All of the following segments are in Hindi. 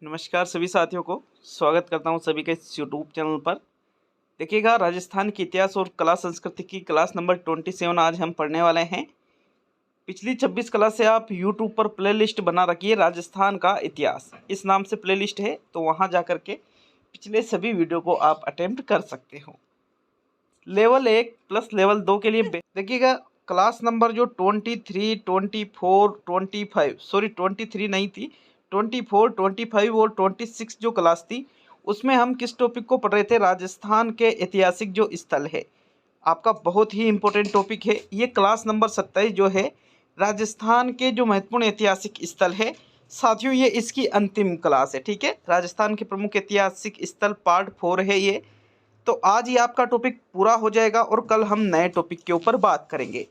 नमस्कार सभी साथियों को स्वागत करता हूं सभी के इस यूट्यूब चैनल पर। देखिएगा, राजस्थान के इतिहास और कला संस्कृति की क्लास नंबर 27 आज हम पढ़ने वाले हैं। पिछली 26 क्लास से आप यूट्यूब पर प्लेलिस्ट बना रखिए, राजस्थान का इतिहास इस नाम से प्लेलिस्ट है, तो वहां जा कर के पिछले सभी वीडियो को आप अटेम्प्ट कर सकते हो। लेवल 1 प्लस लेवल 2 के लिए देखिएगा, क्लास नंबर जो 23, 24, 25 सॉरी 23 नहीं थी, 24, 25 और 26 जो क्लास थी उसमें हम किस टॉपिक को पढ़ रहे थे? राजस्थान के ऐतिहासिक जो स्थल है, आपका बहुत ही इम्पोर्टेंट टॉपिक है ये। क्लास नंबर 27 जो है राजस्थान के जो महत्वपूर्ण ऐतिहासिक स्थल है साथियों, ये इसकी अंतिम क्लास है। ठीक है, राजस्थान के प्रमुख ऐतिहासिक स्थल पार्ट 4 है ये। तो आज ही आपका टॉपिक पूरा हो जाएगा और कल हम नए टॉपिक के ऊपर बात करेंगे।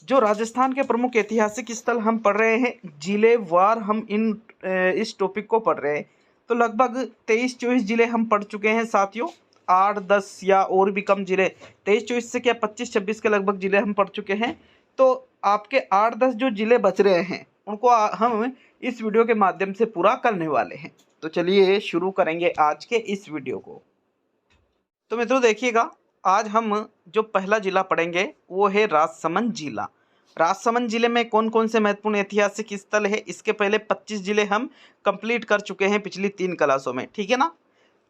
जो राजस्थान के प्रमुख ऐतिहासिक स्थल हम पढ़ रहे हैं, जिले वार हम इस टॉपिक को पढ़ रहे हैं। तो लगभग 23-24 जिले हम पढ़ चुके हैं साथियों। 8-10 या और भी कम जिले, 23-24 से क्या 25-26 के लगभग जिले हम पढ़ चुके हैं। तो आपके 8-10 जो जिले बच रहे हैं उनको हम इस वीडियो के माध्यम से पूरा करने वाले हैं। तो चलिए शुरू करेंगे आज के इस वीडियो को। तो मित्रों देखिएगा, आज हम जो पहला जिला पढ़ेंगे वो है राजसमंद जिला। राजसमंद जिले में कौन कौन से महत्वपूर्ण ऐतिहासिक स्थल है, इसके पहले 25 जिले हम कंप्लीट कर चुके हैं पिछली 3 क्लासों में। ठीक है ना।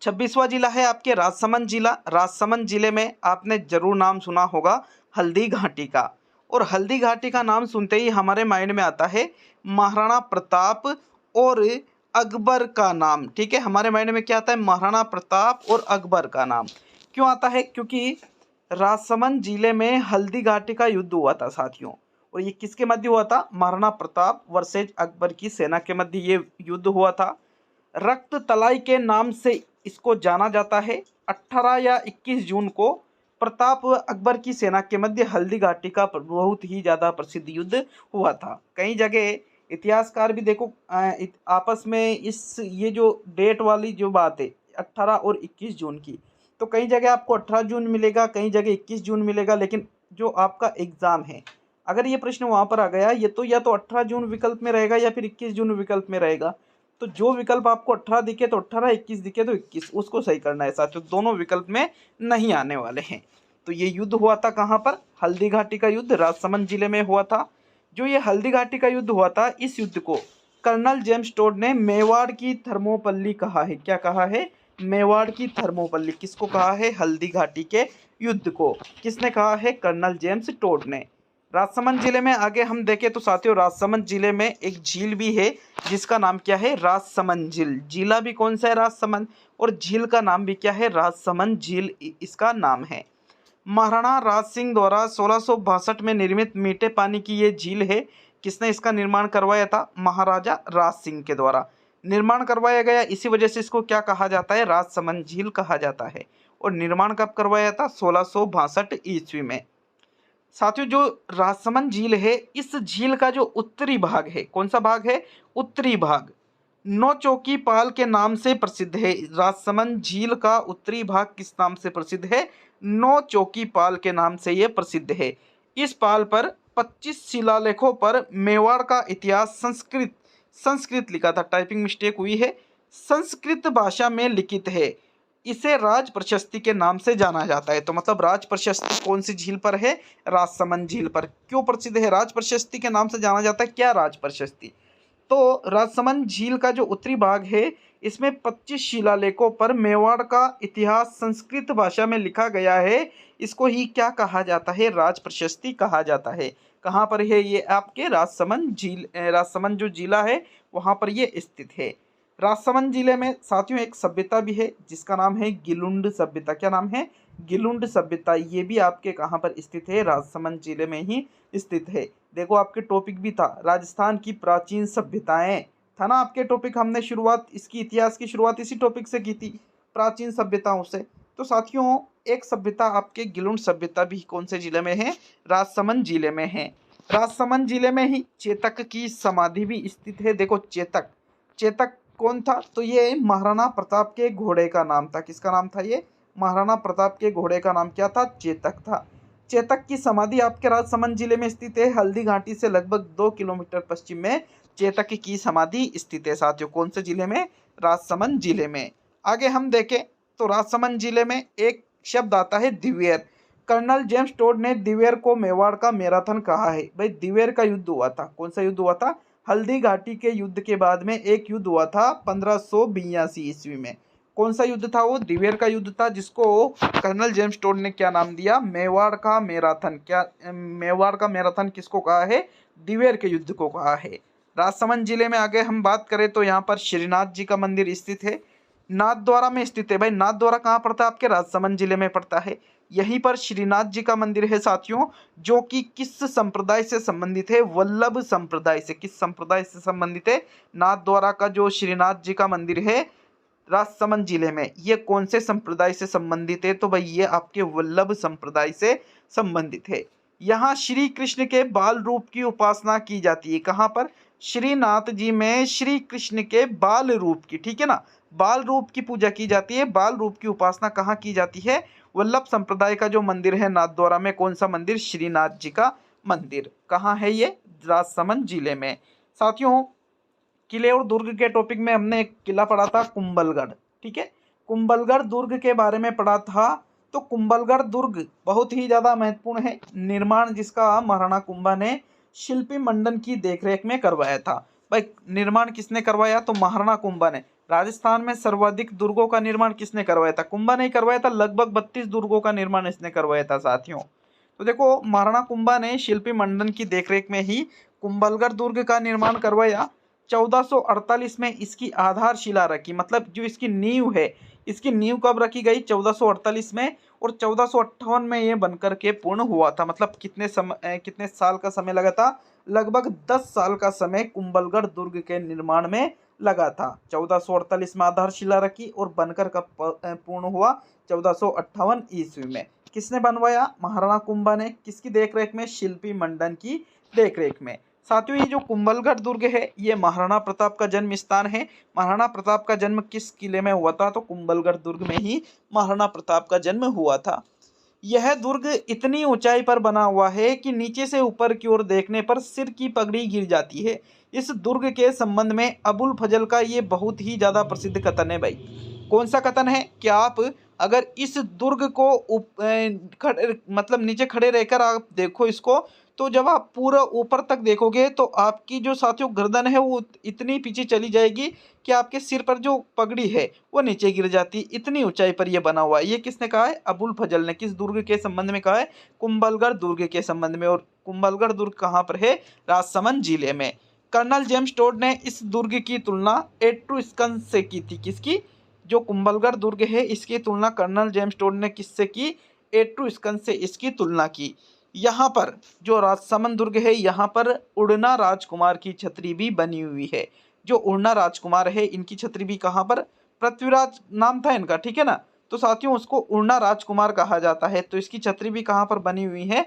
26वां जिला है आपके राजसमंद जिला। राजसमंद जिले में आपने जरूर नाम सुना होगा हल्दी घाटी का, और हल्दी घाटी का नाम सुनते ही हमारे माइंड में आता है महाराणा प्रताप और अकबर का नाम। ठीक है, हमारे माइंड में क्या आता है? महाराणा प्रताप और अकबर का नाम। क्यों आता है? क्योंकि राजसमंद जिले में हल्दी घाटी का युद्ध हुआ था साथियों, और ये किसके मध्य हुआ था? महाराणा प्रताप वर्सेज अकबर की सेना के मध्य ये युद्ध हुआ था। रक्त तलाई के नाम से इसको जाना जाता है। 18 या 21 जून को प्रताप अकबर की सेना के मध्य हल्दी घाटी का बहुत ही ज़्यादा प्रसिद्ध युद्ध हुआ था। कई जगह इतिहासकार भी देखो आपस में ये जो डेट वाली जो बात है 18 और 21 जून की, तो कई जगह आपको 18 जून मिलेगा, कई जगह 21 जून मिलेगा। लेकिन जो आपका एग्ज़ाम है, अगर ये प्रश्न वहाँ पर आ गया, ये तो या तो 18 जून विकल्प में रहेगा या फिर 21 जून विकल्प में रहेगा। तो जो विकल्प आपको 18 दिखे तो 18, 21 दिखे तो 21, उसको सही करना है साथियों। दोनों विकल्प में नहीं आने वाले हैं। तो ये युद्ध हुआ था कहाँ पर? हल्दी घाटी का युद्ध राजसमंद जिले में हुआ था। जो ये हल्दी घाटी का युद्ध हुआ था, इस युद्ध को कर्नल जेम्स टोड ने मेवाड़ की थर्मोपल्ली कहा है। क्या कहा है? मेवाड़ की थर्मोपल्ली। किसको कहा है? हल्दी घाटी के युद्ध को किसने कहा है? कर्नल जेम्स टोड ने। राजसमंद जिले में आगे हम देखें तो साथियों, राजसमंद जिले में एक झील भी है जिसका नाम क्या है? राजसमंद झील। जिला भी कौन सा है? राजसमंद। और झील का नाम भी क्या है? राजसमंद झील इसका नाम है। महाराणा राज सिंह द्वारा 1662 में निर्मित मीठे पानी की ये झील है। किसने इसका निर्माण करवाया था? महाराजा राज सिंह के द्वारा निर्माण करवाया गया। इसी वजह से इसको क्या कहा जाता है? राजसमंद झील कहा जाता है। और निर्माण कब करवाया था? 1662 ईस्वी में। साथियों, जो राजसमंद झील है, इस झील का जो उत्तरी भाग है, कौन सा भाग है? उत्तरी भाग नौचौकी पाल के नाम से प्रसिद्ध है। राजसमंद झील का उत्तरी भाग किस नाम से प्रसिद्ध है? नौचौकी पाल के नाम से यह प्रसिद्ध है। इस पाल पर 25 शिलालेखों पर मेवाड़ का इतिहास संस्कृत लिखा था। टाइपिंग मिस्टेक हुई है, संस्कृत भाषा में लिखित है। इसे राज प्रशस्ति के नाम से जाना जाता है। तो मतलब राज प्रशस्ति कौन सी झील पर है? राजसमंद झील पर। क्यों प्रसिद्ध है? राज प्रशस्ति के नाम से जाना जाता है। क्या राज प्रशस्ति? तो राजसमंद झील का जो उत्तरी भाग है, इसमें 25 शिलालेखों पर मेवाड़ का इतिहास संस्कृत भाषा में लिखा गया है। इसको ही क्या कहा जाता है? राज प्रशस्ति कहा जाता है। कहाँ पर है ये? आपके राजसमंद झील, राजसमंद जो जिला है वहाँ पर ये स्थित है। राजसमंद जिले में साथियों एक सभ्यता भी है जिसका नाम है गिलुंड सभ्यता। क्या नाम है? गिलुंड सभ्यता। ये भी आपके कहाँ पर स्थित है? राजसमंद जिले में ही स्थित है। देखो आपके टॉपिक भी था राजस्थान की प्राचीन सभ्यताएं, था ना आपके टॉपिक। हमने शुरुआत इसकी इतिहास की शुरुआत इसी टॉपिक से की थी, प्राचीन सभ्यताओं से। तो साथियों एक सभ्यता आपके गिलुंड सभ्यता भी कौन से जिले में है? राजसमंद जिले में है। राजसमंद जिले में ही चेतक की समाधि भी स्थित है। देखो चेतक कौन था? तो ये महाराणा प्रताप के घोड़े का नाम था। किसका नाम था ये? महाराणा प्रताप के घोड़े का नाम क्या था? चेतक था। चेतक की समाधि आपके राजसमंद जिले में स्थित है, हल्दी घाटी से लगभग 2 किलोमीटर पश्चिम में चेतक की समाधि स्थित है साथियों। कौन से जिले में? राजसमंद जिले में। आगे हम देखें तो राजसमंद जिले में एक शब्द आता है दिवेर। कर्नल जेम्स टोड ने दिवेर को मेवाड़ का मैराथन कहा है। भाई दिवेर का युद्ध हुआ था। कौन सा युद्ध हुआ था? हल्दी घाटी के युद्ध के बाद में एक युद्ध हुआ था 1582 ईस्वी में। कौन सा युद्ध था? वो दिवेर का युद्ध था, जिसको कर्नल जेम्स टोड ने क्या नाम दिया? मेवाड़ का मैराथन। क्या मेवाड़ का मैराथन किसको कहा है? दिवेर के युद्ध को कहा है। राजसमंद जिले में आगे हम बात करें तो यहाँ पर श्रीनाथ जी का मंदिर स्थित है। नाथद्वारा में स्थित है। भाई नाथद्वारा कहाँ पड़ता है? आपके राजसमंद जिले में पड़ता है। यहीं पर श्रीनाथ जी का मंदिर है साथियों, जो कि किस संप्रदाय से संबंधित है? वल्लभ संप्रदाय से। किस संप्रदाय से संबंधित है? नाथद्वारा का जो श्रीनाथ जी का मंदिर है राजसमंद जिले में, ये कौन से संप्रदाय से संबंधित है? तो भाई ये आपके वल्लभ संप्रदाय से संबंधित है। यहाँ श्री कृष्ण के बाल रूप की उपासना की जाती है। कहाँ पर? श्रीनाथ जी में श्री कृष्ण के बाल रूप की, ठीक है ना, बाल रूप की पूजा की जाती है। बाल रूप की उपासना कहाँ की जाती है? वल्लभ संप्रदाय का जो मंदिर है नाथद्वारा में, कौन सा मंदिर? श्रीनाथ जी का मंदिर। कहाँ है ये? राजसमंद जिले में। साथियों किले और दुर्ग के टॉपिक में हमने एक किला पढ़ा था कुंभलगढ़, ठीक है। कुंभलगढ़ दुर्ग के बारे में पढ़ा था। तो कुंभलगढ़ दुर्ग बहुत ही ज़्यादा महत्वपूर्ण है, निर्माण जिसका महाराणा कुंभा ने शिल्पी मंडन की देखरेख में करवाया था। भाई निर्माण किसने करवाया? तो महाराणा कुंभा ने। राजस्थान में सर्वाधिक दुर्गों का निर्माण किसने करवाया था? कुंभा ने करवाया था। लगभग 32 दुर्गों का निर्माण इसने करवाया था साथियों। तो देखो महाराणा कुंभा ने शिल्पी मंडन की देखरेख में ही कुंभलगढ़ दुर्ग का निर्माण करवाया। 1448 में इसकी आधारशिला रखी, मतलब जो इसकी नींव है, इसकी नींव कब रखी गई? 1448 में। और 1458 में ये बनकर के पूर्ण हुआ था। मतलब कितने साल का समय लगा था? लगभग 10 साल का समय कुंभलगढ़ दुर्ग के निर्माण में लगा था। 1448 में आधारशिला रखी और बनकर कब पूर्ण हुआ? 1458 ईस्वी में। किसने बनवाया? महाराणा कुंभा ने। किसकी देखरेख में? शिल्पी मंडन की देखरेख में। साथियों ये जो कुंभलगढ़ दुर्ग है ये महाराणा प्रताप का जन्म स्थान है। महाराणा प्रताप का जन्म किस किले में हुआ था? तो कुंभलगढ़ दुर्ग में ही महाराणा प्रताप का जन्म हुआ था। यह दुर्ग इतनी ऊंचाई पर बना हुआ है कि नीचे से ऊपर की ओर देखने पर सिर की पगड़ी गिर जाती है। इस दुर्ग के संबंध में अबुल फजल का ये बहुत ही ज्यादा प्रसिद्ध कथन है। भाई कौन सा कथन है? कि आप अगर इस दुर्ग को मतलब नीचे खड़े रहकर आप देखो इसको, तो जब आप पूरा ऊपर तक देखोगे तो आपकी जो साथियों गर्दन है वो इतनी पीछे चली जाएगी कि आपके सिर पर जो पगड़ी है वो नीचे गिर जाती। इतनी ऊंचाई पर ये बना हुआ है। ये किसने कहा है? अबुल फजल ने। किस दुर्ग के संबंध में कहा है? कुंभलगढ़ दुर्ग के संबंध में। और कुंभलगढ़ दुर्ग कहाँ पर है? राजसमंद जिले में। कर्नल जेम्स टोड ने इस दुर्ग की तुलना एट्रुस्कन से की थी। किसकी? जो कुंभलगढ़ दुर्ग है इसकी तुलना कर्नल जेम्स टोड ने किससे की? एट्रुस्कन से इसकी तुलना की। यहाँ पर जो राजसमंद दुर्ग है यहाँ पर उड़ना राजकुमार की छतरी भी बनी हुई है। जो उड़ना राजकुमार है इनकी छतरी भी कहाँ पर? पृथ्वीराज नाम था इनका, ठीक है ना। तो साथियों उसको उड़ना राजकुमार कहा जाता है। तो इसकी छतरी भी कहाँ पर बनी हुई है?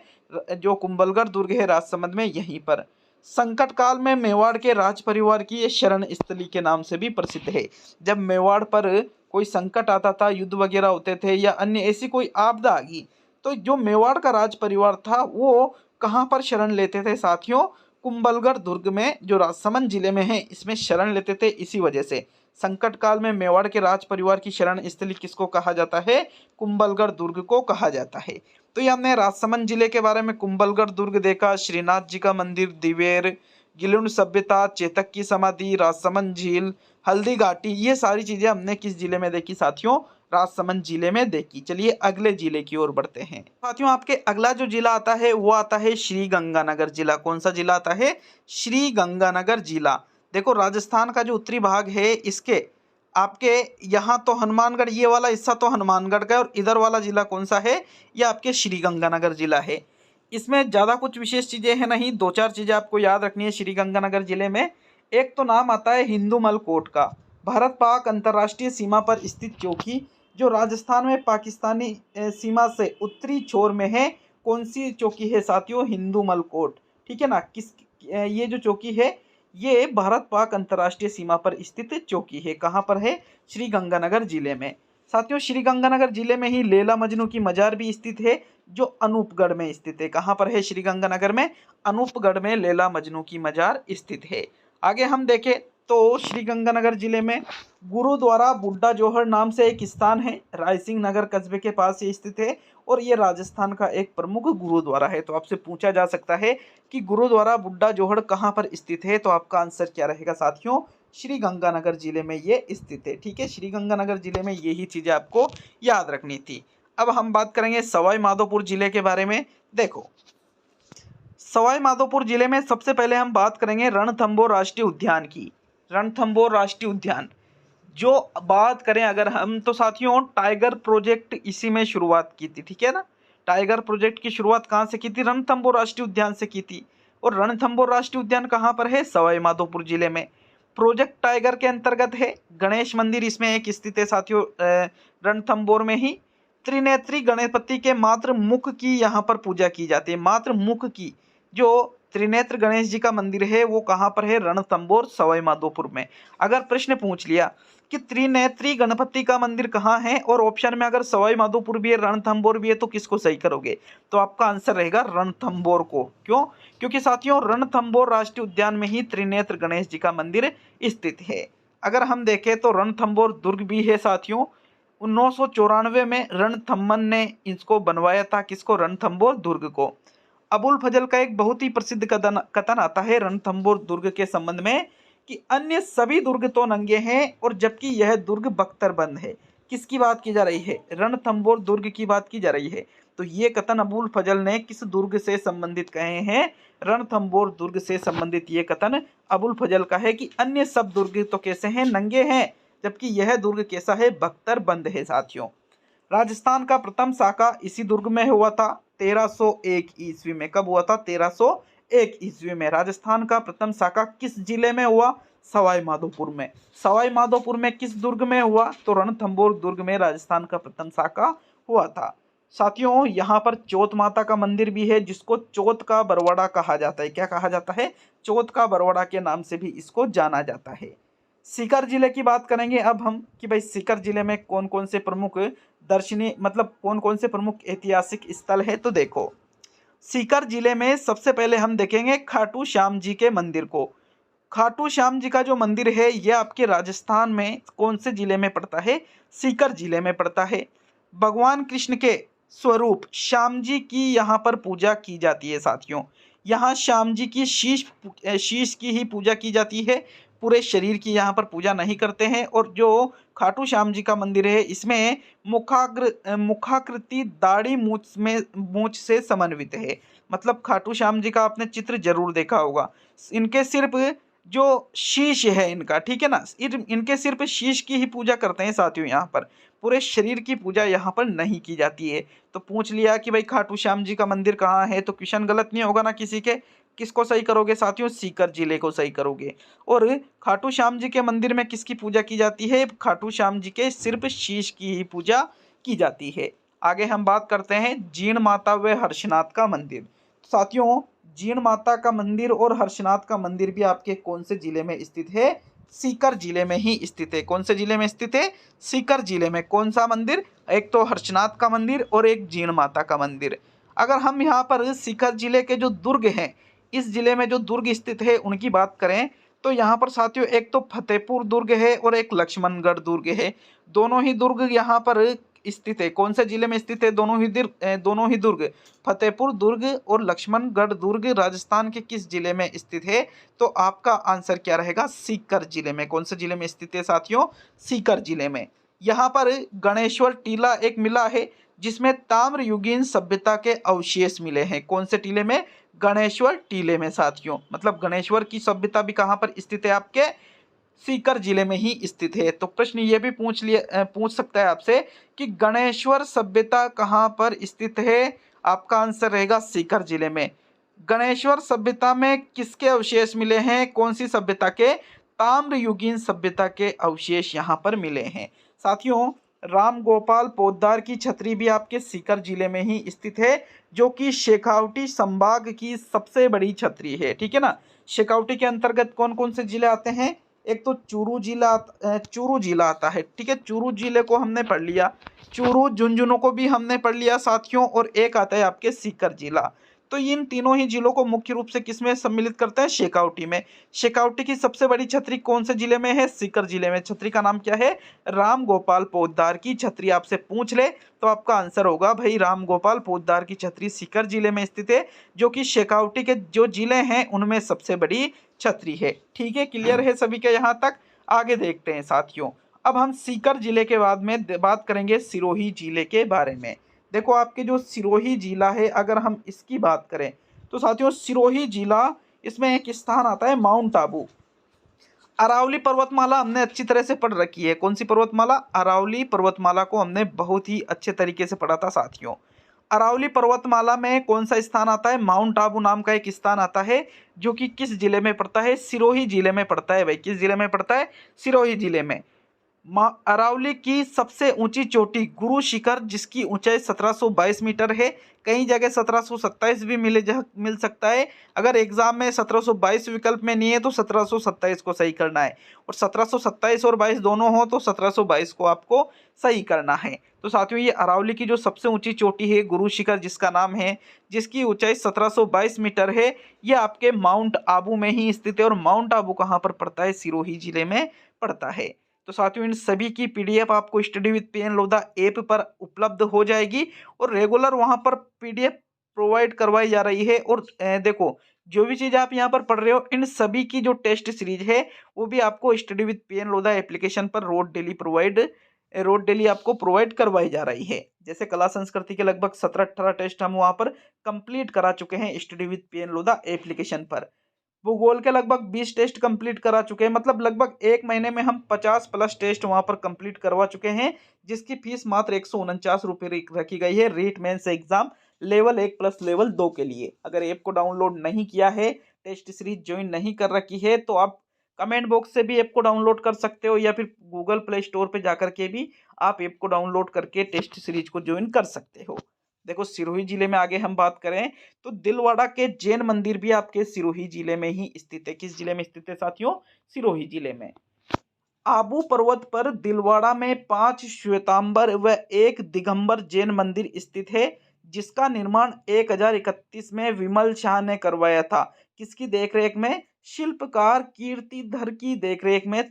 जो कुंभलगढ़ दुर्ग है राजसमंद में, यहीं पर। संकट काल में मेवाड़ के राज परिवार की ये शरण स्थली के नाम से भी प्रसिद्ध है। जब मेवाड़ पर कोई संकट आता था, युद्ध वगैरह होते थे या अन्य ऐसी कोई आपदा आ गई, तो जो मेवाड़ का राज परिवार था वो कहाँ पर शरण लेते थे साथियों? कुंभलगढ़ दुर्ग में, जो राजसमंद जिले में है, इसमें शरण लेते थे। इसी वजह से संकट काल में मेवाड़ के राज परिवार की शरण स्थली किसको कहा जाता है? कुंभलगढ़ दुर्ग को कहा जाता है। तो ये हमने राजसमंद जिले के बारे में कुंभलगढ़ दुर्ग देखा, श्रीनाथ जी का मंदिर, दिवेर, गिलुन सभ्यता, चेतक की समाधि, राजसमंद झील, हल्दी घाटी, ये सारी चीजें हमने किस जिले में देखी साथियों? राजसमंद जिले में देखी। चलिए अगले जिले की ओर बढ़ते हैं साथियों। आपके अगला जो जिला आता है वो आता है श्री गंगानगर जिला। कौन सा जिला आता है? श्री गंगानगर जिला। देखो राजस्थान का जो उत्तरी भाग है इसके आपके यहाँ तो हनुमानगढ़, ये वाला हिस्सा तो हनुमानगढ़ का है, और इधर वाला जिला कौन सा है? ये आपके श्री गंगानगर जिला है। इसमें ज़्यादा कुछ विशेष चीज़ें हैं नहीं, दो चार चीज़ें आपको याद रखनी है श्री गंगानगर जिले में। एक तो नाम आता है हिंदूमल कोट का, भारत पाक अंतर्राष्ट्रीय सीमा पर स्थित चौकी, जो राजस्थान में पाकिस्तानी सीमा से उत्तरी छोर में है। कौन सी चौकी है साथियों? हिंदूमल कोट, ठीक है ना। ये जो चौकी है ये भारत पाक अंतर्राष्ट्रीय सीमा पर स्थित चौकी है। कहाँ पर है? श्री गंगानगर जिले में। साथियों श्री गंगानगर जिले में ही लैला मजनू की मजार भी स्थित है, जो अनूपगढ़ में स्थित है। कहाँ पर है? श्री गंगानगर में अनूपगढ़ में लैला मजनू की मजार स्थित है। आगे हम देखें तो श्रीगंगानगर जिले में गुरुद्वारा बुड्ढा जोहर नाम से एक स्थान है, रायसिंह नगर कस्बे के पास ये स्थित है और ये राजस्थान का एक प्रमुख गुरुद्वारा है। तो आपसे पूछा जा सकता है कि गुरुद्वारा बुड्ढा जोहर कहाँ पर स्थित है, तो आपका आंसर क्या रहेगा साथियों, श्रीगंगानगर जिले में ये स्थित है। ठीक है, श्रीगंगानगर जिले में यही चीजें आपको याद रखनी थी। अब हम बात करेंगे सवाई माधोपुर जिले के बारे में। देखो, सवाई माधोपुर जिले में सबसे पहले हम बात करेंगे रणथंभौर राष्ट्रीय उद्यान की। रणथंभौर राष्ट्रीय उद्यान जो बात करें अगर हम, तो साथियों टाइगर प्रोजेक्ट इसी में शुरुआत की थी। ठीक है ना, टाइगर प्रोजेक्ट की शुरुआत कहाँ से की थी, रणथंभौर राष्ट्रीय उद्यान से की थी। और रणथंभौर राष्ट्रीय उद्यान कहाँ पर है, सवाई माधोपुर जिले में। प्रोजेक्ट टाइगर के अंतर्गत है। गणेश मंदिर इसमें एक स्थित है साथियों, रणथंभौर में ही। त्रिनेत्री गणपति के मात्र मुख की यहाँ पर पूजा की जाती है। मात्र मुख की जो त्रिनेत्र गणेश जी का मंदिर है वो कहाँ पर है, रणथंभौर सवाई माधोपुर में। अगर प्रश्न पूछ लिया कि त्रिनेत्री गणपति का मंदिर कहाँ है और ऑप्शन में अगर सवाई माधोपुर भी है रणथंभौर भी है तो किसको सही करोगे, तो आपका आंसर रहेगा रणथंभौर को। क्यों, क्योंकि साथियों रणथंभौर राष्ट्रीय उद्यान में ही त्रिनेत्र गणेश जी का मंदिर स्थित है। अगर हम देखें तो रणथंभौर दुर्ग भी है साथियों। 1994 में रणथंभन ने इसको बनवाया था, किसको, रणथंभौर दुर्ग को। अबुल फजल का एक बहुत ही प्रसिद्ध कथन आता है रणथंभौर दुर्ग के संबंध में कि अन्य सभी दुर्ग तो नंगे हैं और जबकि यह दुर्ग बख्तरबंद है। किसकी बात की जा रही है, रणथंभौर दुर्ग की बात की जा रही है। तो ये कथन अबुल फजल ने किस दुर्ग से संबंधित कहे हैं, रणथंभौर दुर्ग से संबंधित ये कथन अबुल फजल का है कि अन्य सब दुर्ग तो कैसे हैं, नंगे हैं, जबकि यह दुर्ग कैसा है, बख्तरबंद है साथियों। राजस्थान का प्रथम शाखा इसी दुर्ग में हुआ था 1301 ईस्वी में। कब हुआ था, 1301 ईस्वी में। राजस्थान का प्रथम शाखा किस जिले में हुआ, सवाई माधोपुर में। सवाई माधोपुर में किस दुर्ग में हुआ, तो रणथंभौर दुर्ग में राजस्थान का प्रथम शाखा हुआ था। साथियों यहाँ पर चौथ माता का मंदिर भी है जिसको चौथ का बरवाड़ा कहा जाता है। क्या कहा जाता है, चौथ का बरवाड़ा के नाम से भी इसको जाना जाता है। सीकर जिले की बात करेंगे अब हम कि भाई सीकर जिले में कौन कौन से प्रमुख दर्शनीय मतलब कौन कौन से प्रमुख ऐतिहासिक स्थल है। तो देखो, सीकर जिले में सबसे पहले हम देखेंगे खाटू श्याम जी के मंदिर को। खाटू श्याम जी का जो मंदिर है यह आपके राजस्थान में कौन से जिले में पड़ता है, सीकर जिले में पड़ता है। भगवान कृष्ण के स्वरूप श्याम जी की यहाँ पर पूजा की जाती है साथियों। यहाँ श्याम जी की शीश की ही पूजा की जाती है, पूरे शरीर की यहाँ पर पूजा नहीं करते हैं। और जो खाटू श्याम जी का मंदिर है इसमें मुखाकृति दाढ़ी मूंछ से समन्वित है। मतलब खाटू श्याम जी का आपने चित्र जरूर देखा होगा। इनके सिर्फ जो शीश है इनका, ठीक है ना, इनके सिर्फ शीश की ही पूजा करते हैं साथियों। यहाँ पर पूरे शरीर की पूजा यहाँ पर नहीं की जाती है। तो पूछ लिया कि भाई खाटू श्याम जी का मंदिर कहाँ है, तो क्वेश्चन गलत नहीं होगा ना किसी के। किसको सही करोगे साथियों, सीकर जिले को सही करोगे। और खाटू श्याम जी के मंदिर में किसकी पूजा की जाती है, खाटू श्याम जी के सिर्फ शीश की ही पूजा की जाती है। आगे हम बात करते हैं जीण माता व हर्षनाथ का मंदिर। साथियों जीण माता का मंदिर और हर्षनाथ का मंदिर भी आपके कौन से जिले में स्थित है, सीकर जिले में ही स्थित है। कौन से जिले में स्थित है, सीकर जिले में। कौन सा मंदिर, एक तो हर्षनाथ का मंदिर और एक जीण माता का मंदिर। अगर हम यहाँ पर सीकर जिले के जो दुर्ग हैं, इस जिले में जो दुर्ग स्थित है उनकी बात करें तो यहाँ पर साथियों एक तो फतेहपुर दुर्ग है और एक लक्ष्मणगढ़ दुर्ग है। दोनों ही दुर्ग यहाँ पर स्थित है। कौन से जिले में स्थित है, दोनों ही दुर्ग फतेहपुर दुर्ग और लक्ष्मणगढ़ दुर्ग राजस्थान के किस जिले में स्थित है, तो आपका आंसर क्या रहेगा, सीकर जिले में। कौन से जिले में स्थित है साथियों, सीकर जिले में। यहाँ पर गणेश्वर टीला एक मिला है जिसमें ताम्र युगीन सभ्यता के अवशेष मिले हैं। कौन से टीले में, गणेश्वर टीले में साथियों। मतलब गणेश्वर की सभ्यता भी कहाँ पर स्थित है, आपके सीकर जिले में ही स्थित है। तो प्रश्न ये भी पूछ सकता है आपसे कि गणेश्वर सभ्यता कहाँ पर स्थित है, आपका आंसर रहेगा सीकर जिले में। गणेश्वर सभ्यता में किसके अवशेष मिले हैं, कौन सी सभ्यता के, ताम्र युगीन सभ्यता के अवशेष यहाँ पर मिले हैं साथियों। राम गोपाल पोद्दार की छतरी भी आपके सीकर जिले में ही स्थित है, जो कि शेखावटी संभाग की सबसे बड़ी छतरी है। ठीक है ना, शेखावटी के अंतर्गत कौन कौन से जिले आते हैं, एक तो चूरू जिला आता है। ठीक है, चूरू जिले को हमने पढ़ लिया, चूरू झुंझुनू को भी हमने पढ़ लिया साथियों, और एक आता है आपके सीकर जिला। तो तो इन तीनों ही जिलों को मुख्य रूप से किसमें सम्मिलित करते हैं, शेखावटी में। शेखावटी की सबसे बड़ी छतरी कौन से जिले में है, सीकर जिले में। छतरी का नाम क्या है, राम गोपाल पोद्दार की छतरी। आपसे पूछ ले तो आपका आंसर होगा भाई राम गोपाल पोद्दार की छतरी सीकर जिले में स्थित है, जो कि शेखावटी के जो जिले हैं उनमें सबसे बड़ी छतरी है। ठीक है, क्लियर है सभी के यहाँ तक। आगे देखते हैं साथियों, अब हम सीकर जिले के बाद में बात करेंगे सिरोही जिले के बारे में। देखो आपके जो सिरोही जिला है, अगर हम इसकी बात करें तो साथियों सिरोही जिला, इसमें एक स्थान आता है माउंट आबू। अरावली पर्वतमाला हमने अच्छी तरह से पढ़ रखी है। कौन सी पर्वतमाला, अरावली पर्वतमाला को हमने बहुत ही अच्छे तरीके से पढ़ा था साथियों। अरावली पर्वतमाला में कौन सा स्थान आता है, माउंट आबू नाम का एक स्थान आता है, जो कि किस जिले में पड़ता है, सिरोही जिले में पड़ता है भाई। किस जिले में पड़ता है, सिरोही जिले में। अरावली की सबसे ऊंची चोटी गुरु शिखर, जिसकी ऊंचाई 1722 मीटर है। कई जगह 1727 भी मिल सकता है। अगर एग्जाम में 1722 विकल्प में नहीं है तो 1727 को सही करना है, और 1727 और 22 दोनों हो तो 1722 को आपको सही करना है। तो साथियों ये अरावली की जो सबसे ऊंची चोटी है गुरु शिखर जिसका नाम है, जिसकी ऊंचाई 1722 मीटर है, ये आपके माउंट आबू में ही स्थित है। और माउंट आबू कहाँ पर पड़ता है, सिरोही जिले में पड़ता है। तो साथियों इन सभी की पीडीएफ आपको study with pen Lodha app पर उपलब्ध हो जाएगी, और रेगुलर वहां पर पीडीएफ प्रोवाइड करवाई जा रही है। और देखो जो भी चीज़ आप यहाँ पर पढ़ रहे हो, इन सभी की जो टेस्ट सीरीज है वो भी आपको study with pen Lodha application पर रोड डेली आपको प्रोवाइड करवाई जा रही है। जैसे कला संस्कृति के लगभग 17-18 टेस्ट हम वहाँ पर कंप्लीट करा चुके हैं study with pen Lodha application पर। भूगोल के लगभग 20 टेस्ट कंप्लीट करा चुके हैं, मतलब लगभग एक महीने में हम 50+ टेस्ट वहां पर कंप्लीट करवा चुके हैं, जिसकी फीस मात्र 149 रुपये रखी गई है REET mains exam level 1 plus level 2 के लिए। अगर ऐप को डाउनलोड नहीं किया है, टेस्ट सीरीज ज्वाइन नहीं कर रखी है, तो आप कमेंट बॉक्स से भी ऐप को डाउनलोड कर सकते हो, या फिर गूगल प्ले स्टोर पर जाकर के भी आप ऐप को डाउनलोड करके टेस्ट सीरीज को ज्वाइन कर सकते हो। देखो सिरोही जिले में आगे हम बात करें तो दिलवाड़ा के जैन मंदिर भी आपके सिरोही जिले में ही स्थित है। किस जिले में स्थित है साथियों, सिरोही जिले में। आबू पर्वत पर दिलवाड़ा में 5 श्वेतांबर व 1 दिगंबर जैन मंदिर स्थित है, जिसका निर्माण 1031 में विमल शाह ने करवाया था। किसकी देखरेख में, शिल्पकार कीर्तिधर की देखरेख में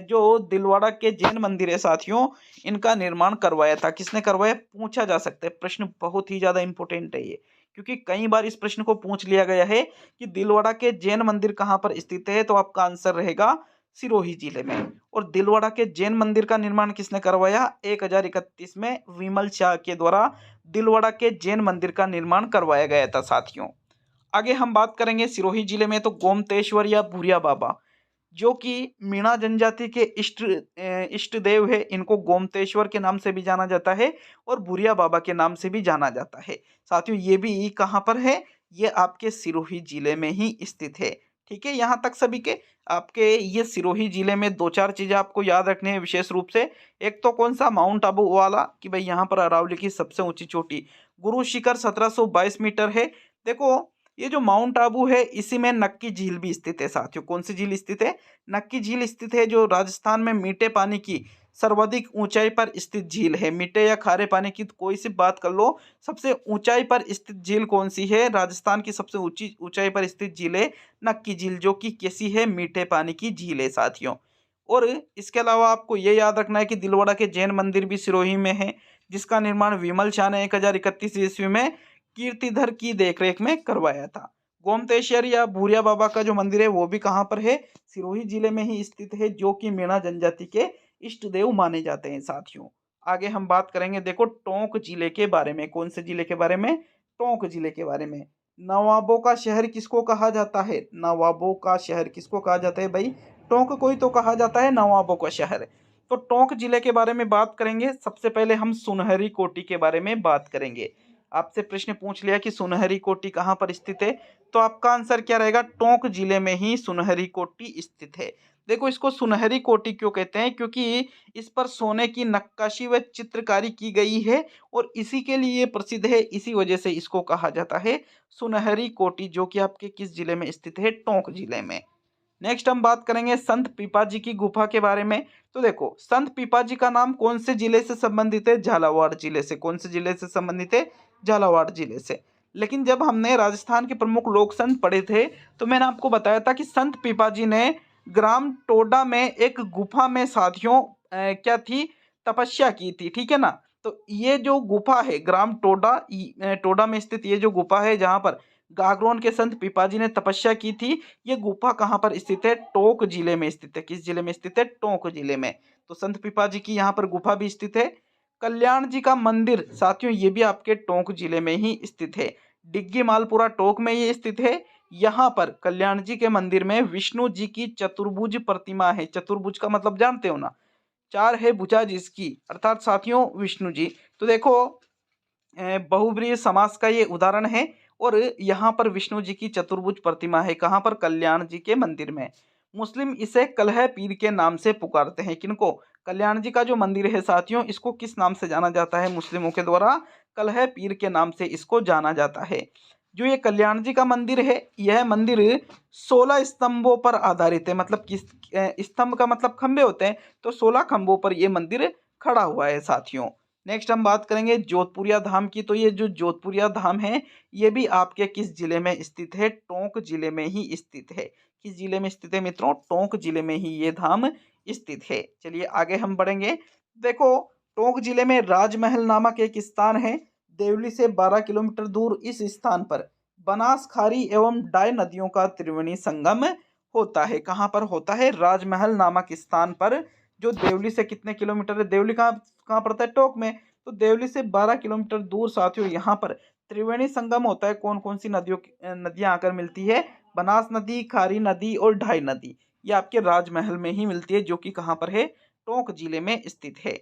जो दिलवाड़ा के जैन मंदिर है साथियों, इनका निर्माण करवाया था। किसने करवाया, पूछा जा सकता है प्रश्न, बहुत ही ज्यादा इंपॉर्टेंट है ये, क्योंकि कई बार इस प्रश्न को पूछ लिया गया है कि दिलवाड़ा के जैन मंदिर कहाँ पर स्थित है, तो आपका आंसर रहेगा सिरोही जिले में। और दिलवाड़ा के जैन मंदिर का निर्माण किसने करवाया, 1031 में विमल शाह के द्वारा दिलवाड़ा के जैन मंदिर का निर्माण करवाया गया था साथियों। आगे हम बात करेंगे सिरोही जिले में तो गोमतेश्वर या भूरिया बाबा, जो कि मीणा जनजाति के इष्ट देव है, इनको गोमतेश्वर के नाम से भी जाना जाता है और भूरिया बाबा के नाम से भी जाना जाता है। साथियों ये भी कहाँ पर है, ये आपके सिरोही जिले में ही स्थित है। ठीक है, यहाँ तक सभी के आपके ये सिरोही जिले में 2-4 चीजें आपको याद रखनी है विशेष रूप से। एक तो कौन सा, माउंट आबू वाला, कि भाई यहाँ पर अरावली की सबसे ऊंची चोटी गुरु शिखर 1722 मीटर है। देखो ये जो माउंट आबू है, इसी में नक्की झील भी स्थित है साथियों। कौन सी झील स्थित है, नक्की झील स्थित है, जो राजस्थान में मीठे पानी की सर्वाधिक ऊंचाई पर स्थित झील है। मीठे या खारे पानी की कोई सी बात कर लो, सबसे ऊंचाई पर स्थित झील कौन सी है, राजस्थान की सबसे ऊंचाई पर स्थित झील है नक्की झील, जो कि कैसी है, मीठे पानी की झील है साथियों। और इसके अलावा आपको ये याद रखना है कि दिलवाड़ा के जैन मंदिर भी सिरोही में है, जिसका निर्माण विमल शाह ने 1031 ईस्वी में कीर्तिधर की देखरेख में करवाया था। गोमतेश्वर या भूरिया बाबा का जो मंदिर है वो भी कहाँ पर है, सिरोही जिले में ही स्थित है, जो कि मीणा जनजाति के इष्ट देव माने जाते हैं साथियों। आगे हम बात करेंगे देखो टोंक जिले के बारे में। कौन से जिले के बारे में, टोंक जिले के बारे में। नवाबों का शहर किसको कहा जाता है, नवाबों का शहर किसको कहा जाता है भाई, टोंक को ही तो कहा जाता है नवाबों का शहर। तो टोंक जिले के बारे में बात करेंगे, सबसे पहले हम सुनहरी कोटी के बारे में बात करेंगे। आपसे प्रश्न पूछ लिया कि सुनहरी कोटी कहाँ पर स्थित है, तो आपका आंसर क्या रहेगा, टोंक जिले में ही सुनहरी कोटी स्थित है। देखो इसको सुनहरी कोटी क्यों कहते हैं, क्योंकि इस पर सोने की नक्काशी व चित्रकारी की गई है और इसी के लिए प्रसिद्ध है, इसी वजह से इसको कहा जाता है सुनहरी कोटी, जो कि आपके किस जिले में स्थित है, टोंक जिले में। नेक्स्ट हम बात करेंगे संत पीपाजी की गुफा के बारे में। तो देखो संत पीपाजी का नाम कौन से जिले से संबंधित है, झालावाड़ जिले से। कौन से जिले से संबंधित है, झालावाड़ जिले से। लेकिन जब हमने राजस्थान के प्रमुख लोक संत पढ़े थे तो मैंने आपको बताया था कि संत पीपाजी ने ग्राम टोडा में एक गुफा में साथियों क्या थी, तपस्या की थी, ठीक है ना। तो ये जो गुफा है ग्राम टोडा टोडा में स्थित ये जो गुफा है जहाँ पर गागरोन के संत पीपाजी ने तपस्या की थी, ये गुफा कहाँ पर स्थित है, टोंक जिले में स्थित है। किस जिले में स्थित है, टोंक जिले में। तो संत पीपाजी की यहाँ पर गुफा भी स्थित है। कल्याण जी का मंदिर साथियों ये भी आपके टोंक जिले में ही स्थित है। डिग्गी मालपुरा टोंक में ये स्थित है। यहाँ पर कल्याण जी के मंदिर में विष्णु जी की चतुर्भुज प्रतिमा है। चतुर्भुज का मतलब जानते हो ना, चार है भुजा जिसकी, अर्थात साथियों विष्णु जी। तो देखो बहुव्रीहि समास का ये उदाहरण है। और यहाँ पर विष्णु जी की चतुर्भुज प्रतिमा है, कहाँ पर, कल्याण जी के मंदिर में। मुस्लिम इसे कलह पीर के नाम से पुकारते हैं। किनको, कल्याण जी का जो मंदिर है साथियों, इसको किस नाम से जाना जाता है मुस्लिमों के द्वारा, कलह पीर के नाम से इसको जाना जाता है। जो ये कल्याण जी का मंदिर है, यह मंदिर 16 स्तंभों पर आधारित है। मतलब किस स्तंभ का मतलब खंबे होते हैं, तो 16 खंभों पर यह मंदिर खड़ा हुआ है साथियों। नेक्स्ट हम बात करेंगे जोधपुरिया धाम की। तो ये जो जोधपुरिया धाम है ये भी आपके किस जिले में स्थित है, टोंक जिले में ही स्थित है। किस जिले में स्थित है मित्रों, टोंक जिले में ही ये धाम स्थित है। चलिए आगे हम बढ़ेंगे। देखो टोंक जिले में राजमहल नामक एक स्थान है। देवली से 12 किलोमीटर दूर इस स्थान पर बनास, खारी एवं डाय नदियों का त्रिवेणी संगम होता है। कहाँ पर होता है, राजमहल नामक स्थान पर, जो देवली से कितने किलोमीटर है, देवली कहाँ कहाँ पड़ता है, टोंक में। तो देवली से 12 किलोमीटर दूर साथियों यहाँ पर त्रिवेणी संगम होता है। कौन कौन सी नदियां आकर मिलती है, बनास नदी, खारी नदी और ढाई नदी। ये आपके राजमहल में ही मिलती है, जो कि कहाँ पर है, टोंक जिले में स्थित है।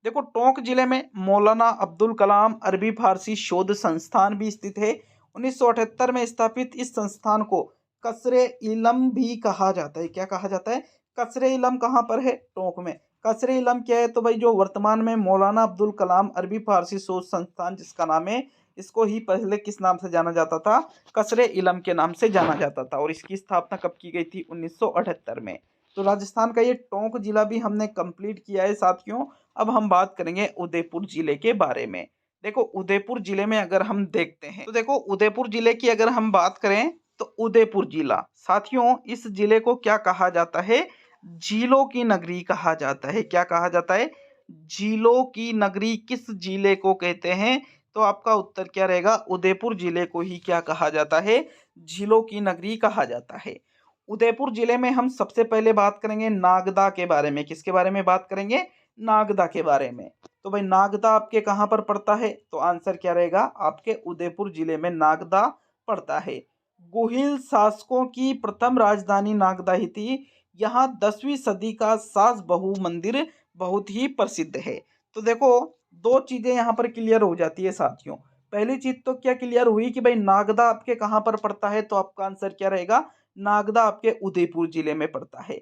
देखो टोंक जिले में मौलाना अब्दुल कलाम अरबी फारसी शोध संस्थान भी स्थित है। 1978 में स्थापित इस संस्थान को कसरे इलम भी कहा जाता है। क्या कहा जाता है, कसरे इलम। कहाँ पर है, टोंक में। कसरे इलम क्या है, तो भाई जो वर्तमान में मौलाना अब्दुल कलाम अरबी फारसी शोध संस्थान जिसका नाम है, इसको ही पहले किस नाम से जाना जाता था, कसरे इलम के नाम से जाना जाता था। और इसकी स्थापना कब की गई थी, 1978 में। तो राजस्थान का ये टोंक जिला भी हमने कंप्लीट किया है साथियों। अब हम बात करेंगे उदयपुर जिले के बारे में। देखो उदयपुर जिले में अगर हम देखते हैं तो देखो उदयपुर जिले की अगर हम बात करें तो उदयपुर जिला साथियों, इस जिले को क्या कहा जाता है, झीलों की नगरी कहा जाता है। क्या कहा जाता है, झीलों की नगरी किस जिले को कहते हैं, तो आपका उत्तर क्या रहेगा, उदयपुर जिले को ही क्या कहा जाता है, झीलों की नगरी कहा जाता है। उदयपुर जिले में हम सबसे पहले बात करेंगे नागदा के बारे में। किसके बारे में बात करेंगे, नागदा के बारे में। तो भाई नागदा आपके कहाँ पर पड़ता है, तो आंसर क्या रहेगा, आपके उदयपुर जिले में नागदा पड़ता है। गुहिल शासकों की प्रथम राजधानी नागदा ही थी। यहाँ 10वीं सदी का सास बहु मंदिर बहुत ही प्रसिद्ध है। तो देखो दो चीजें यहाँ पर क्लियर हो जाती है साथियों। पहली चीज तो क्या क्लियर हुई कि भाई नागदा आपके कहाँ पर पड़ता है, तो आपका आंसर क्या रहेगा, नागदा आपके उदयपुर जिले में पड़ता है।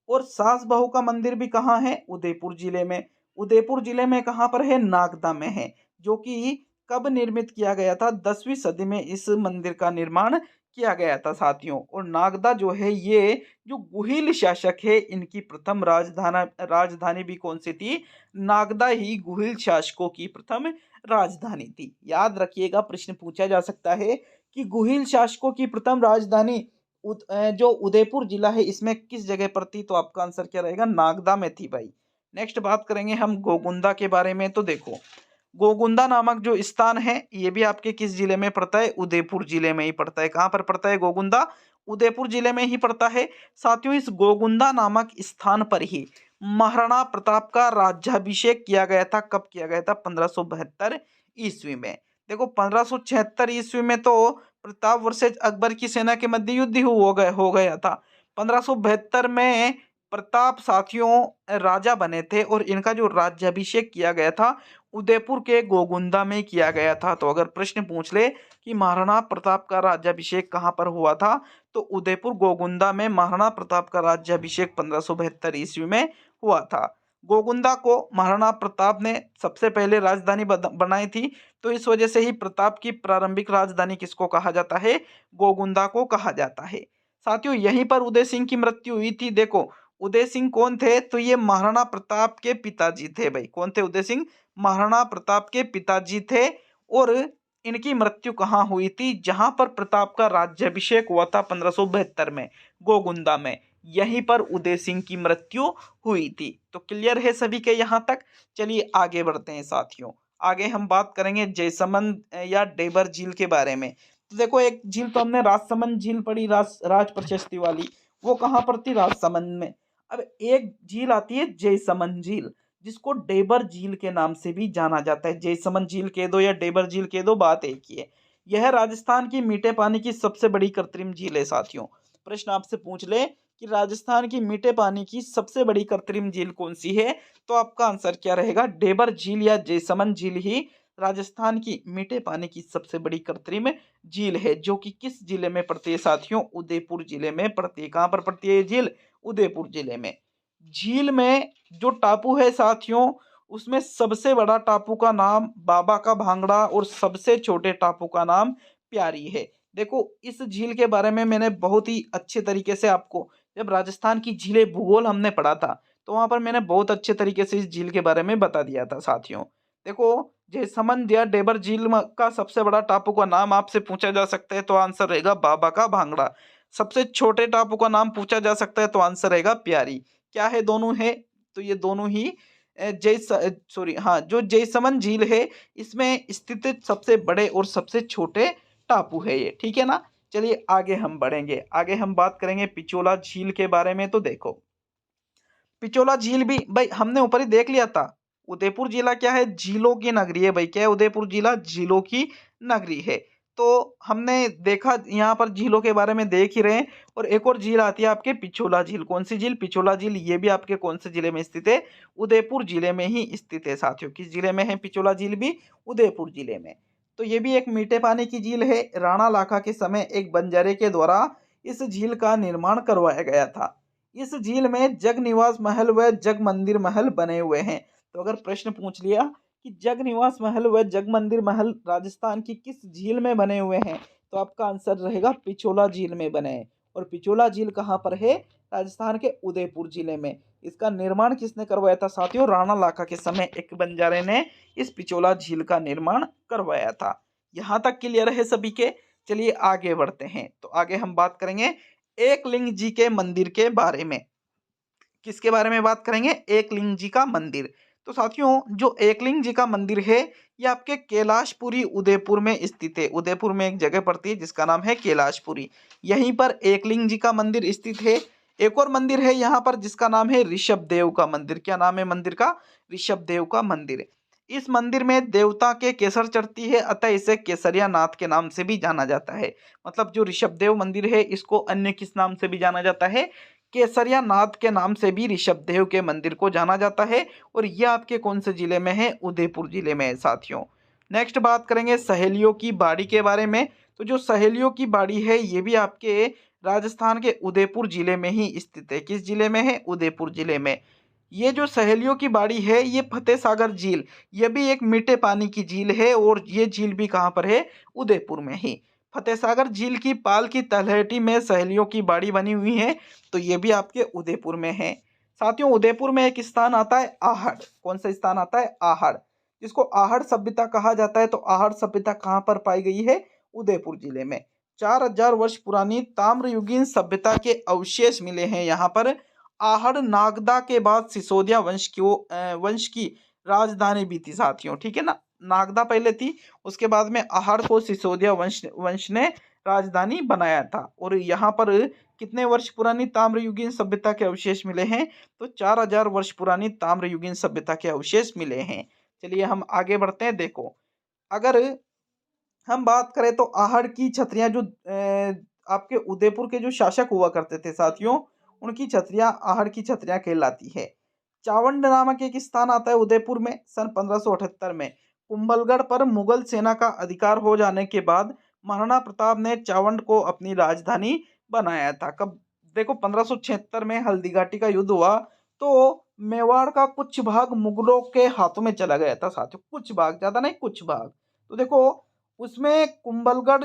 और सास बहू का मंदिर भी कहाँ है, उदयपुर जिले में। उदयपुर जिले में कहाँ पर है, नागदा में है। जो कि कब निर्मित किया गया था, 10वीं सदी में इस मंदिर का निर्माण किया गया था साथियों। और नागदा जो है ये जो गुहिल शासक है इनकी प्रथम राजधानी भी कौन सी थी, नागदा ही गुहिल शासकों की प्रथम राजधानी थी। याद रखिएगा, प्रश्न पूछा जा सकता है कि गुहिल शासकों की प्रथम राजधानी जो उदयपुर जिला है इसमें किस जगह पर थी, तो आपका आंसर क्या रहेगा, नागदा में थी भाई। नेक्स्ट बात करेंगे हम गोगुंदा के बारे में। तो देखो गोगुंदा नामक जो स्थान है ये भी आपके किस जिले में पड़ता है, उदयपुर जिले में ही पड़ता है। कहाँ पर पड़ता है गोगुंदा, उदयपुर जिले में ही पड़ता है साथियों। इस गोगुंदा नामक स्थान पर ही महाराणा प्रताप का राज्याभिषेक किया गया था। कब किया गया था, 1572 ईस्वी में। देखो 1576 ईस्वी में तो प्रताप वर्सेज अकबर की सेना के मध्य युद्ध ही हो गया था। 1572 में प्रताप साथियों राजा बने थे और इनका जो राज्याभिषेक किया गया था उदयपुर के गोगुंदा में किया गया था। तो अगर प्रश्न पूछ ले कि महाराणा प्रताप का राज्याभिषेक कहाँ पर हुआ था, तो उदयपुर गोगुंदा में महाराणा प्रताप का राज्याभिषेक 1572 ईस्वी में हुआ था। गोगुंदा को महाराणा प्रताप ने सबसे पहले राजधानी बनाई थी। तो इस वजह से ही प्रताप की प्रारंभिक राजधानी किसको कहा जाता है, गोगुंदा को कहा जाता है साथियों। यहीं पर उदय सिंह की मृत्यु हुई थी। देखो उदय सिंह कौन थे, तो ये महाराणा प्रताप के पिताजी थे भाई। कौन थे उदय सिंह, महाराणा प्रताप के पिताजी थे। और इनकी मृत्यु कहाँ हुई थी? जहां पर प्रताप का राज्याभिषेक हुआ था 1572 में गोगुंदा में, यहीं पर उदय सिंह की मृत्यु हुई थी। तो क्लियर है सभी के यहाँ तक। चलिए आगे बढ़ते हैं साथियों। आगे हम बात करेंगे जयसमंद या डेबर झील के बारे में। तो देखो, एक झील तो हमने राजसमंद झील पढ़ी, राज प्रशस्ति वाली, वो कहाँ पर थी? राजसमंद में। अब एक झील आती है जयसमंद झील, जिसको डेबर झील के नाम से भी जाना जाता है। जयसमंद झील कह दो या डेबर झील कह दो, बात एक ही है। यह राजस्थान की मीठे पानी की सबसे बड़ी कृत्रिम झील है साथियों। प्रश्न आपसे पूछ ले कि राजस्थान की मीठे पानी की सबसे बड़ी कृत्रिम झील कौन सी है, तो आपका आंसर क्या रहेगा? डेबर झील या जयसमंद झील ही राजस्थान की मीठे पानी की सबसे बड़ी कृत्रिम झील है, जो कि किस जिले में पड़ती है साथियों? उदयपुर जिले में पड़ती है। कहाँ पर पड़ती है ये झील? उदयपुर जिले में। झील में जो टापू है साथियों, उसमें सबसे बड़ा टापू का नाम बाबा का भांगड़ा और सबसे छोटे टापू का नाम प्यारी है। देखो, इस झील के बारे में मैंने बहुत ही अच्छे तरीके से आपको, जब राजस्थान की झीलें भूगोल हमने पढ़ा था, तो वहां पर मैंने बहुत अच्छे तरीके से इस झील के बारे में बता दिया था साथियों। देखो, जयसमंद या डेबर झील का सबसे बड़ा टापू का नाम आपसे पूछा जा सकता है, तो आंसर रहेगा बाबा का भांगड़ा। सबसे छोटे टापू का नाम पूछा जा सकता है, तो आंसर रहेगा प्यारी। क्या है? दोनों है। तो ये दोनों ही जो जयसमंद झील है, इसमें स्थित सबसे बड़े और सबसे छोटे टापू है ये, ठीक है ना। चलिए आगे हम बढ़ेंगे। आगे हम बात करेंगे पिचोला झील के बारे में। तो देखो, पिचोला झील भी भाई हमने ऊपर ही देख लिया था। उदयपुर जिला क्या है? झीलों की नगरी है भाई। क्या है? उदयपुर जिला झीलों की नगरी है। तो हमने देखा, यहाँ पर झीलों के बारे में देख ही रहे हैं। और एक और झील आती है आपके पिचोला झील। कौन सी झील? पिचोला झील। ये भी आपके कौन से जिले में स्थित है? उदयपुर जिले में ही स्थित है साथियों। किस जिले में है पिचोला झील भी? उदयपुर जिले में। तो ये भी एक मीठे पानी की झील है। राणा लाखा के समय एक बंजारे के द्वारा इस झील का निर्माण करवाया गया था। इस झील में जग निवास महल व जग मंदिर महल बने हुए हैं। तो अगर प्रश्न पूछ लिया कि जग निवास महल व जग मंदिर महल राजस्थान की किस झील में बने हुए हैं, तो आपका आंसर रहेगा पिचोला झील में बने हैं। और पिचोला झील कहाँ पर है? राजस्थान के उदयपुर जिले में। इसका निर्माण किसने करवाया था साथियों? राणा लाखा के समय एक बंजारे ने इस पिचोला झील का निर्माण करवाया था। यहाँ तक क्लियर है सभी के। चलिए आगे बढ़ते हैं। तो आगे हम बात करेंगे एकलिंग जी के मंदिर के बारे में। किसके बारे में बात करेंगे? एकलिंग जी का मंदिर। तो साथियों, जो एकलिंग जी का मंदिर है, ये आपके कैलाशपुरी उदयपुर में स्थित है। उदयपुर में एक जगह पड़ती है जिसका नाम है कैलाशपुरी। यहीं पर एकलिंग जी का मंदिर स्थित है। एक और मंदिर है यहाँ पर जिसका नाम है ऋषभ देव का मंदिर। क्या नाम है मंदिर का? ऋषभ देव का मंदिर। इस मंदिर में देवता के केसर चढ़ती है, अतः इसे केसरिया नाथ के नाम से भी जाना जाता है। मतलब जो ऋषभ देव मंदिर है, इसको अन्य किस नाम से भी जाना जाता है? केसरिया नाथ के नाम से भी ऋषभ देव के मंदिर को जाना जाता है। और यह आपके कौन से जिले में है? उदयपुर जिले में है साथियों। नेक्स्ट बात करेंगे सहेलियों की बाड़ी के बारे में। तो जो सहेलियों की बाड़ी है, ये भी आपके राजस्थान के उदयपुर जिले में ही स्थित है। किस जिले में है? उदयपुर जिले में। ये जो सहेलियों की बाड़ी है, ये फतेह सागर झील, ये भी एक मीठे पानी की झील है। और ये झील भी कहाँ पर है? उदयपुर में ही। फतेह सागर झील की पाल की तलहटी में सहेलियों की बाड़ी बनी हुई है। तो ये भी आपके उदयपुर में है साथियों। उदयपुर में एक स्थान आता है आहड़। कौन सा स्थान आता है? आहड़, जिसको आहड़ सभ्यता कहा जाता है। तो आहड़ सभ्यता कहाँ पर पाई गई है? उदयपुर जिले में। 4000 वर्ष पुरानी ताम्रयुगीन सभ्यता के अवशेष मिले हैं यहाँ पर। आहड़ नागदा के बाद सिसोदिया वंश की राजधानी भी थी साथियों, ठीक है ना। नागदा पहले थी, उसके बाद में आहड़ को सिसोदिया वंश ने राजधानी बनाया था। और यहाँ पर कितने वर्ष पुरानी ताम्रयुगीन सभ्यता के अवशेष मिले हैं? तो 4000 वर्ष पुरानी ताम्रयुगीन सभ्यता के अवशेष मिले हैं। चलिए हम आगे बढ़ते हैं। देखो, अगर हम बात करें तो आहड़ की छतरियां जो आपके उदयपुर के जो शासक हुआ करते थे साथियों, उनकी छतरियां आहड़ की छतरियां कहलाती है। चावंड नामक एक स्थान आता है उदयपुर में। सन 1578 में कुंभलगढ़ पर मुगल सेना का अधिकार हो जाने के बाद महाराणा प्रताप ने चावंड को अपनी राजधानी बनाया था। कब? देखो, 1576 में हल्दी घाटी का युद्ध हुआ, तो मेवाड़ का कुछ भाग मुगलों के हाथों में चला गया था साथियों। कुछ भाग, ज्यादा नहीं, कुछ भाग। तो देखो, उसमें कुंभलगढ़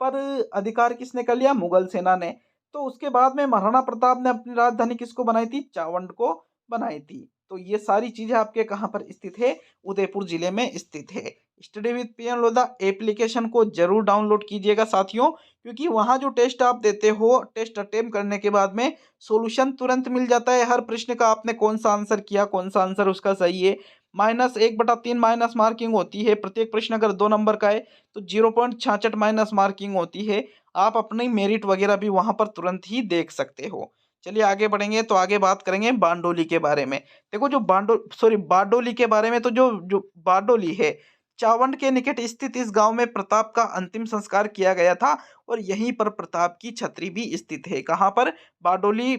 पर अधिकार किसने कर लिया? मुगल सेना ने। तो उसके बाद में महाराणा प्रताप ने अपनी राजधानी किसको बनाई थी? चावंड को बनाई थी। तो ये सारी चीजें आपके कहाँ पर स्थित है? उदयपुर जिले में स्थित है। Study with PM Lodha application को जरूर डाउनलोड कीजिएगा साथियों, क्योंकि वहाँ जो टेस्ट आप देते हो, टेस्ट अटेम्प्ट करने के बाद में सॉल्यूशन तुरंत मिल जाता है। हर प्रश्न का आपने कौन सा आंसर किया, कौन सा आंसर उसका सही है। -1/3 माइनस मार्किंग होती है। प्रत्येक प्रश्न अगर 2 नंबर का है तो 0.66 माइनस मार्किंग होती है। आप अपनी मेरिट वगैरह भी वहाँ पर तुरंत ही देख सकते हो। चलिए आगे बढ़ेंगे, तो आगे बात करेंगे बारडोली के बारे में। देखो जो बारडोली के बारे में, तो जो बारडोली है, चावंड के निकट स्थित इस गांव में प्रताप का अंतिम संस्कार किया गया था और यहीं पर प्रताप की छतरी भी स्थित है। कहाँ पर? बारडोली,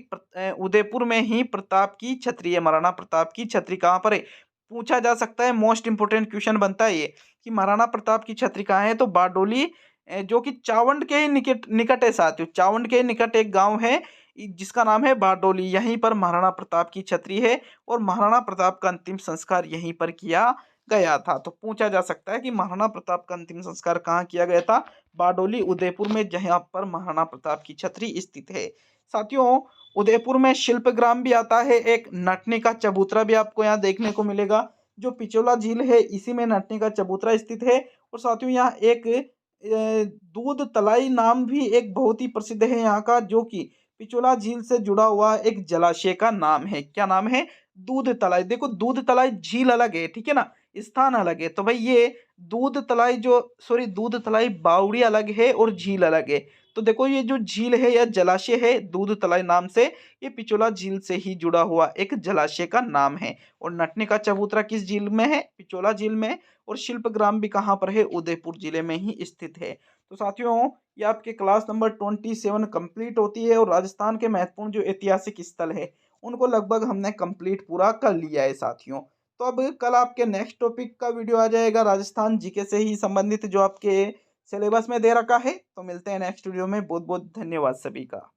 उदयपुर में ही प्रताप की छतरी है। महाराणा प्रताप की छतरी कहाँ पर है? पूछा जा सकता है, मोस्ट इंपोर्टेंट क्वेश्चन बनता है ये कि महाराणा प्रताप की छतरी कहाँ है। तो बारडोली, जो कि चावंड के ही निकट निकट है साथियों। चावंड के निकट एक गांव है जिसका नाम है बारडोली। यहीं पर महाराणा प्रताप की छतरी है और महाराणा प्रताप का अंतिम संस्कार यहीं पर किया गया था। तो पूछा जा सकता है कि महाराणा प्रताप का अंतिम संस्कार कहाँ किया गया था? बारडोली, उदयपुर में, जहाँ पर महाराणा प्रताप की छतरी स्थित है। साथियों, उदयपुर में शिल्पग्राम भी आता है। एक नटने का चबूतरा भी आपको यहाँ देखने को मिलेगा। जो पिछोला झील है, इसी में नटने का चबूतरा स्थित है। और साथियों, यहाँ एक दूध तलाई नाम भी एक बहुत ही प्रसिद्ध है यहाँ का, जो कि पिछोला झील से जुड़ा हुआ एक जलाशय का नाम है। क्या नाम है? दूध तलाई। देखो, दूध तलाई झील अलग है, ठीक है ना, स्थान अलग है। तो भाई ये दूध तलाई बावड़ी अलग है और झील अलग है। तो देखो, ये जो झील है या जलाशय है दूध तलाई नाम से, ये पिछोला झील से ही जुड़ा हुआ एक जलाशय का नाम है। और नटने का चबूतरा किस झील में है? पिछोला झील में। और शिल्पग्राम भी कहाँ पर है? उदयपुर जिले में ही स्थित है। तो साथियों, ये आपके क्लास नंबर 27 कंप्लीट होती है और राजस्थान के महत्वपूर्ण जो ऐतिहासिक स्थल है उनको लगभग हमने कंप्लीट पूरा कर लिया है साथियों। तो अब कल आपके नेक्स्ट टॉपिक का वीडियो आ जाएगा राजस्थान जीके से ही संबंधित, जो आपके सिलेबस में दे रखा है। तो मिलते हैं नेक्स्ट वीडियो में। बहुत बहुत धन्यवाद सभी का।